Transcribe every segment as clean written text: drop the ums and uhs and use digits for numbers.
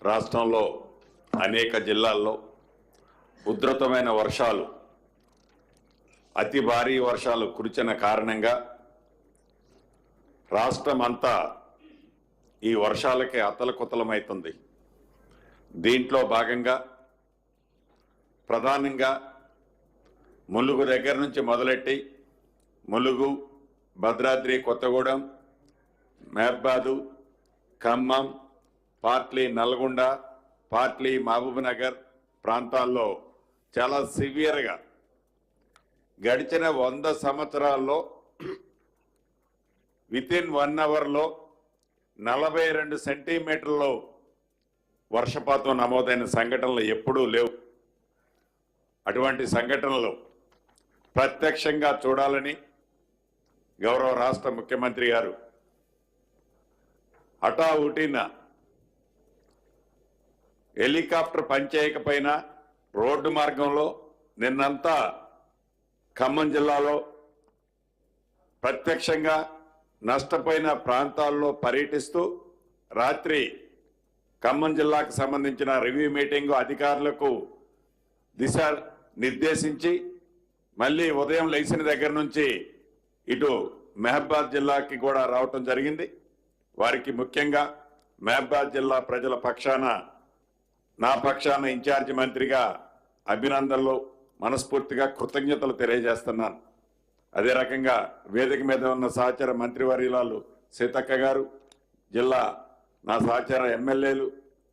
రాష్ట్రంలో అనేక జిల్లాల్లో ఉధృతమైన వర్షాలు, అతి భారీ వర్షాలు కురిసిన కారణంగా రాష్ట్రమంతా ఈ వర్షాలకి అతలకుతలమవుతుంది. దీంట్లో భాగంగా ప్రధానంగా ములుగు దగ్గర నుంచి మొదలెట్టి ములుగు, భద్రాద్రి కొత్తగూడెం, మహబాదు, ఖమ్మం, పార్ట్లీ నల్గొండ, పార్ట్లీ మహబూబ్నగర్ ప్రాంతాల్లో చాలా సివియర్గా గడిచిన 100 సంవత్సరాల్లో వితిన్ 1 అవర్లో 42 సెంటీమీటర్లు వర్షపాతం నమోదైన సంఘటనలు ఎప్పుడూ లేవు. అటువంటి సంఘటనలు ప్రత్యక్షంగా చూడాలని గౌరవ రాష్ట్ర ముఖ్యమంత్రి గారు హఠావుటిన హెలికాప్టర్ పనిచేయకపోయినా రోడ్డు మార్గంలో నిన్నంతా ఖమ్మం జిల్లాలో ప్రత్యక్షంగా నష్టపోయిన ప్రాంతాల్లో పర్యటిస్తూ రాత్రి ఖమ్మం జిల్లాకు సంబంధించిన రివ్యూ మీటింగ్ అధికారులకు దిశ నిర్దేశించి మళ్ళీ ఉదయం లేచిన దగ్గర నుంచి ఇటు మహబాద్ జిల్లాకి కూడా రావటం జరిగింది. వారికి ముఖ్యంగా మహబాద్ జిల్లా ప్రజల పక్షాన, నా పక్షాన ఇన్ఛార్జి మంత్రిగా అభినందనలు, మనస్ఫూర్తిగా కృతజ్ఞతలు తెలియజేస్తున్నాను. అదే రకంగా వేదిక మీద ఉన్న సహచర మంత్రివర్యులాలు సీతక్క గారు, జిల్లా నా సహచర ఎమ్మెల్యేలు,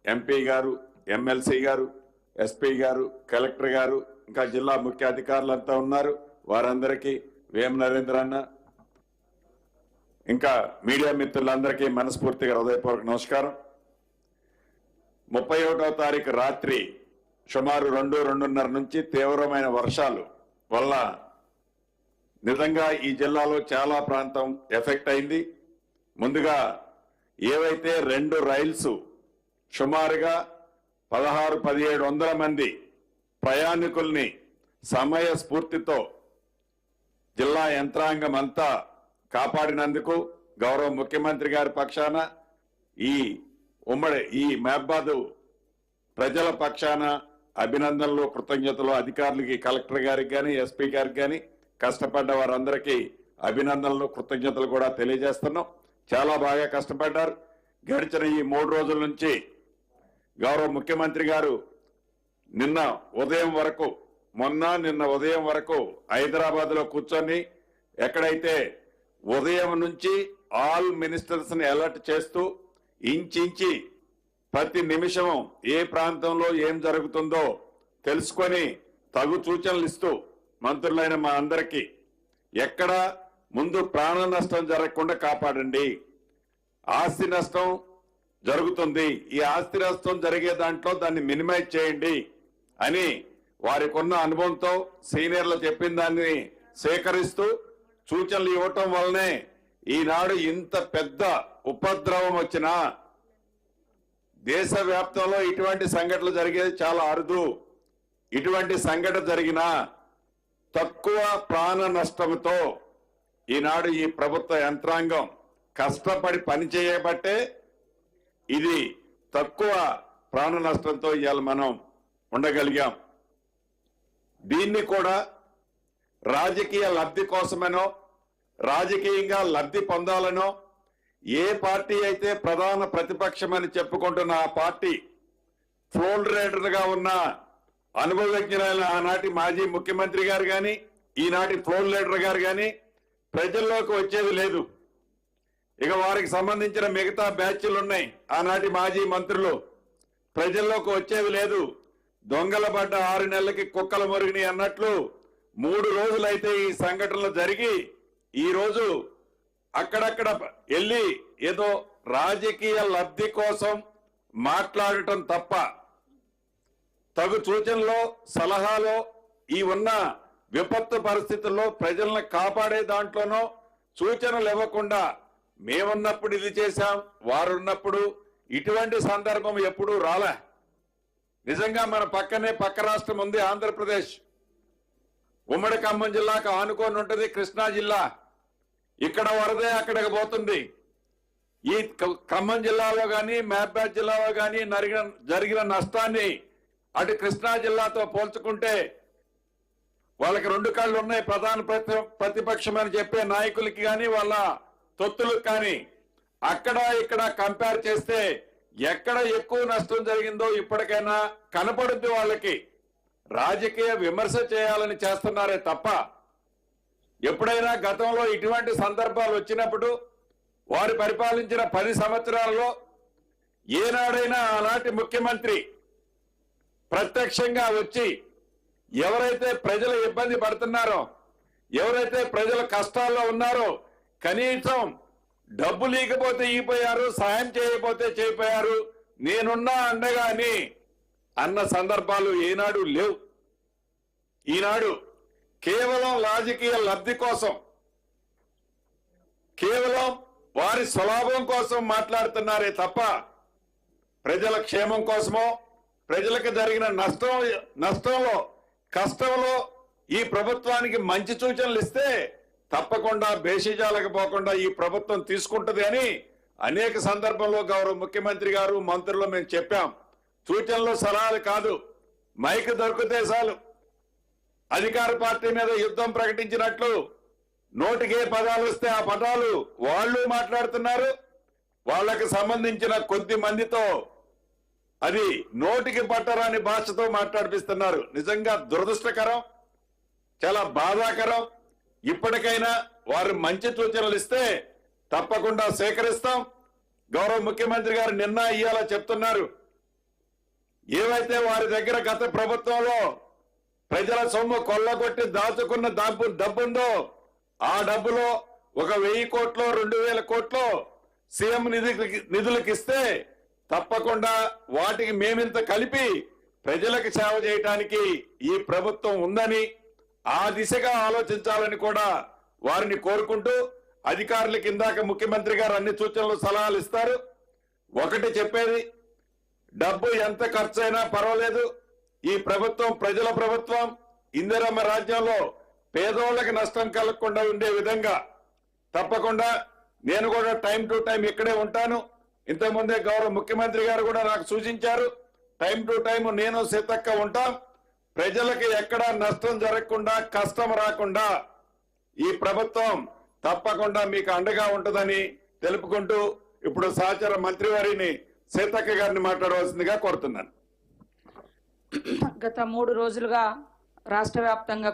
ఎంపీ గారు, ఎమ్మెల్సీ గారు, ఎస్పీ గారు, కలెక్టర్ గారు, ఇంకా జిల్లా ముఖ్య అధికారులంతా ఉన్నారు. వారందరికీ వేమ నరేంద్ర అన్న, ఇంకా మీడియా మిత్రులందరికీ మనస్ఫూర్తిగా హృదయపూర్వక నమస్కారం. 31వ తారీఖు రాత్రి సుమారు 2-2:30 నుంచి తీవ్రమైన వర్షాలు వల్ల నిజంగా ఈ జిల్లాలో చాలా ప్రాంతం ఎఫెక్ట్ అయింది. ముందుగా ఏవైతే 2 రైల్స్ సుమారుగా 1600-1700 మంది ప్రయాణికుల్ని సమయ స్ఫూర్తితో జిల్లా యంత్రాంగం అంతా కాపాడినందుకు గౌరవ ముఖ్యమంత్రి గారి పక్షాన, ఈ మహబాదు ప్రజల పక్షాన అభినందనలు, కృతజ్ఞతలు. అధికారులకి, కలెక్టర్ గారికి కానీ, ఎస్పీ గారికి కానీ, కష్టపడ్డ వారందరికీ అభినందనలు, కృతజ్ఞతలు కూడా తెలియజేస్తున్నాం. చాలా బాగా కష్టపడ్డారు. గడిచిన ఈ 3 రోజుల నుంచి గౌరవ ముఖ్యమంత్రి గారు నిన్న ఉదయం వరకు హైదరాబాద్ లో కూర్చొని ఎక్కడైతే ఉదయం నుంచి ఆల్ మినిస్టర్స్ ని అలర్ట్ చేస్తూ ఇంచి ప్రతి నిమిషం ఏ ప్రాంతంలో ఏం జరుగుతుందో తెలుసుకొని తగు సూచనలు ఇస్తూ మంత్రులైన మా అందరికీ ఎక్కడ ముందు ప్రాణ నష్టం జరగకుండా కాపాడండి, ఆస్తి నష్టం జరుగుతుంది, ఈ ఆస్తి నష్టం జరిగే దాంట్లో దాన్ని మినిమైజ్ చేయండి అని వారికి ఉన్న అనుభవంతో సీనియర్లు చెప్పిన దాన్ని సేకరిస్తూ సూచనలు ఇవ్వటం వల్లనే ఈనాడు ఇంత పెద్ద ఉపద్రవం వచ్చినా, దేశవ్యాప్తంలో ఇటువంటి సంఘటనలు జరిగేది చాలా అరుదు. ఇటువంటి సంఘటన జరిగినా తక్కువ ప్రాణ నష్టంతో ఈనాడు ఈ ప్రభుత్వ యంత్రాంగం కష్టపడి పనిచేయబట్టే ఇది తక్కువ ప్రాణ నష్టంతో ఇవాళ మనం ఉండగలిగాం. దీన్ని కూడా రాజకీయ లబ్ధి కోసమనో, రాజకీయంగా లబ్ధి పొందాలనో, ఏ పార్టీ అయితే ప్రధాన ప్రతిపక్షమని చెప్పుకుంటున్న ఆ పార్టీ ఫ్లోర్ లీడర్గా ఉన్న అనుభవజ్ఞులైన ఆనాటి మాజీ ముఖ్యమంత్రి గారు కానీ, ఈనాటి ఫ్లోర్ లీడర్ గారు కానీ ప్రజల్లోకి వచ్చేది లేదు. ఇక వారికి సంబంధించిన మిగతా బ్యాచ్లు ఉన్నాయి, ఆనాటి మాజీ మంత్రులు, ప్రజల్లోకి వచ్చేది లేదు. దొంగల పడ్డ 6 నెలలకి కుక్కల మురిగిని అన్నట్లు 3 రోజులైతే ఈ సంఘటనలు జరిగి ఈ రోజు అక్కడక్కడ వెళ్ళి ఏదో రాజకీయ లబ్ధి కోసం మాట్లాడటం తప్ప తగు సూచనలో, సలహాలో, ఈ ఉన్న విపత్తు పరిస్థితుల్లో ప్రజలను కాపాడే దాంట్లోనో సూచనలు ఇవ్వకుండా మేమున్నప్పుడు ఇది చేశాం, వారున్నప్పుడు ఇటువంటి సందర్భం ఎప్పుడూ రాలే. నిజంగా మన పక్క రాష్ట్రం ఉంది ఆంధ్రప్రదేశ్. ఉమ్మడి ఖమ్మం జిల్లాకు ఆనుకొని ఉంటుంది కృష్ణా జిల్లా. ఇక్కడ వరదే అక్కడికి పోతుంది. ఈ ఖమ్మం జిల్లాలో కానీ మహబూబాబాద్ జిల్లాలో కానీ జరిగిన నష్టాన్ని అటు కృష్ణా జిల్లాతో పోల్చుకుంటే వాళ్ళకి రెండు కళ్ళు ఉన్నాయి. ప్రధాన ప్రతిపక్షం అని చెప్పే నాయకులకి కానీ వాళ్ళ తొత్తులకు కానీ అక్కడ ఇక్కడ కంపేర్ చేస్తే ఎక్కడ ఎక్కువ నష్టం జరిగిందో ఇప్పటికైనా కనపడుద్ది. వాళ్ళకి రాజకీయ విమర్శ చేయాలని చేస్తున్నారే తప్ప ఎప్పుడైనా గతంలో ఇటువంటి సందర్భాలు వచ్చినప్పుడు వారు పరిపాలించిన 10 సంవత్సరాలలో ఏనాడైనా ఆనాటి ముఖ్యమంత్రి ప్రత్యక్షంగా వచ్చి ఎవరైతే ప్రజలు ఇబ్బంది పడుతున్నారో, ఎవరైతే ప్రజల కష్టాల్లో ఉన్నారో కనీసం డబ్బు లేకపోతే ఈపోయారు, సాయం చేయకపోతే చేయిపోయారు, నేనున్నా అండగా అని అన్న సందర్భాలు ఏనాడు లేవు. ఈనాడు కేవలం రాజకీయ లబ్ధి కోసం, కేవలం వారి స్వలాభం కోసం మాట్లాడుతున్నారే తప్ప ప్రజల క్షేమం కోసమో, ప్రజలకు జరిగిన నష్టంలో కష్టంలో ఈ ప్రభుత్వానికి మంచి సూచనలు ఇస్తే తప్పకుండా బేషిజాలకు పోకుండా ఈ ప్రభుత్వం తీసుకుంటది అని అనేక సందర్భంలో గౌరవ ముఖ్యమంత్రి గారు, మంత్రులు మేము చెప్పాం. సూచనలు సలహాలు కాదు, మైక్ దొరికితే చాలు అధికార పార్టీ మీద యుద్ధం ప్రకటించినట్లు నోటికే పదాలు వస్తే ఆ పదాలు వాళ్ళు మాట్లాడుతున్నారు. వాళ్ళకి సంబంధించిన కొద్ది మందితో అది నోటికి పట్టరాని భాషతో మాట్లాడిపిస్తున్నారు. నిజంగా దురదృష్టకరం, చాలా బాధాకరం. ఇప్పటికైనా వారు మంచి సూచనలు ఇస్తే తప్పకుండా సేకరిస్తాం. గౌరవ ముఖ్యమంత్రి గారు నిన్న ఇయ్యాల చెప్తున్నారు, ఏవైతే వారి దగ్గర గత ప్రభుత్వంలో ప్రజల సొమ్ము కొల్లగొట్టి దాచుకున్న డబ్బుందో ఆ డబ్బులో 1000 కోట్లు 2000 కోట్లు సీఎం నిధులకు ఇస్తే తప్పకుండా వాటికి మేమింత కలిపి ప్రజలకు సేవ చేయడానికి ఈ ప్రభుత్వం ఉందని ఆ దిశగా ఆలోచించాలని కూడా వారిని కోరుకుంటూ, అధికారులకు ఇందాక ముఖ్యమంత్రి గారు అన్ని సూచనలు సలహాలు ఇస్తారు. ఒకటి చెప్పేది, డబ్బు ఎంత ఖర్చైనా పర్వాలేదు, ఈ ప్రభుత్వం ప్రజల ప్రభుత్వం, ఇందిరమ్మ రాజ్యంలో పేదోళ్ళకి నష్టం కలగకుండా ఉండే విధంగా తప్పకుండా నేను కూడా టైం టు టైం ఇక్కడే ఉంటాను. ఇంతకుముందే గౌరవ ముఖ్యమంత్రి గారు కూడా నాకు సూచించారు, టైం టు టైం నేను సీతక్క ఉంటాం. ప్రజలకు ఎక్కడా నష్టం జరగకుండా, కష్టం రాకుండా ఈ ప్రభుత్వం తప్పకుండా మీకు అండగా ఉంటుందని తెలుపుకుంటూ ఇప్పుడు సహచర మంత్రివారిని సీతక్క గారిని మాట్లాడవలసిందిగా కోరుతున్నాను. గత 3 రోజులుగా రాష్ట్ర వ్యాప్తంగా